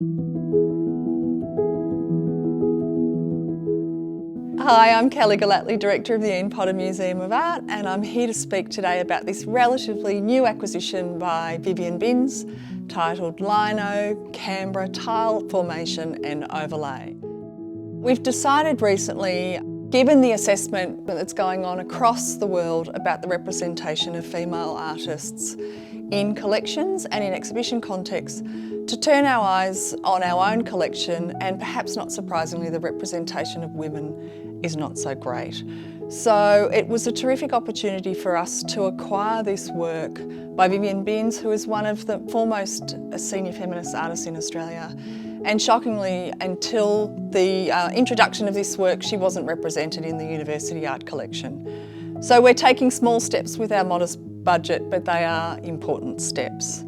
Hi, I'm Kelly Gellatly, Director of the Ian Potter Museum of Art, and I'm here to speak today about this relatively new acquisition by Vivienne Binns titled Lino, Canberra Tile Formation and Overlay. We've decided recently, given the assessment that's going on across the world about the representation of female artists in collections and in exhibition contexts, to turn our eyes on our own collection, and perhaps not surprisingly, the representation of women is not so great. So it was a terrific opportunity for us to acquire this work by Vivienne Binns, who is one of the foremost senior feminist artists in Australia. And shockingly, until the introduction of this work, she wasn't represented in the university art collection. So we're taking small steps with our modest budget, but they are important steps.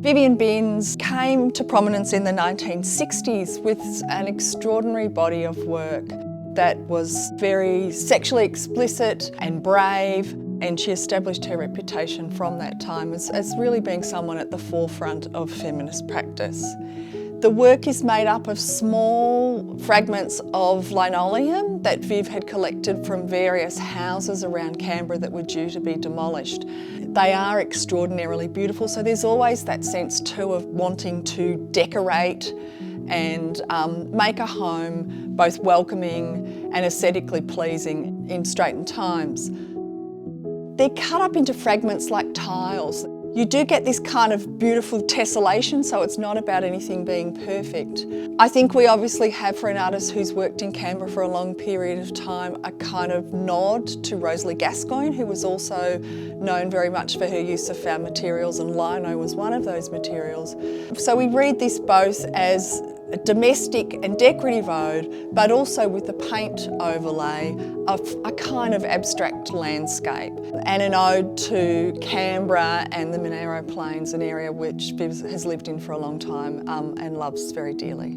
Vivienne Binns came to prominence in the 1960s with an extraordinary body of work that was very sexually explicit and brave, and she established her reputation from that time as really being someone at the forefront of feminist practice. The work is made up of small fragments of linoleum that Viv had collected from various houses around Canberra that were due to be demolished. They are extraordinarily beautiful, so there's always that sense too of wanting to decorate and make a home both welcoming and aesthetically pleasing in straitened times. They're cut up into fragments like tiles. You do get this kind of beautiful tessellation, so it's not about anything being perfect. I think we obviously have, for an artist who's worked in Canberra for a long period of time, a kind of nod to Rosalie Gascoigne, who was also known very much for her use of found materials, and lino was one of those materials. So we read this both as a domestic and decorative ode, but also with the paint overlay of a kind of abstract landscape, and an ode to Canberra and the Monaro Plains, an area which Viv has lived in for a long time and loves very dearly.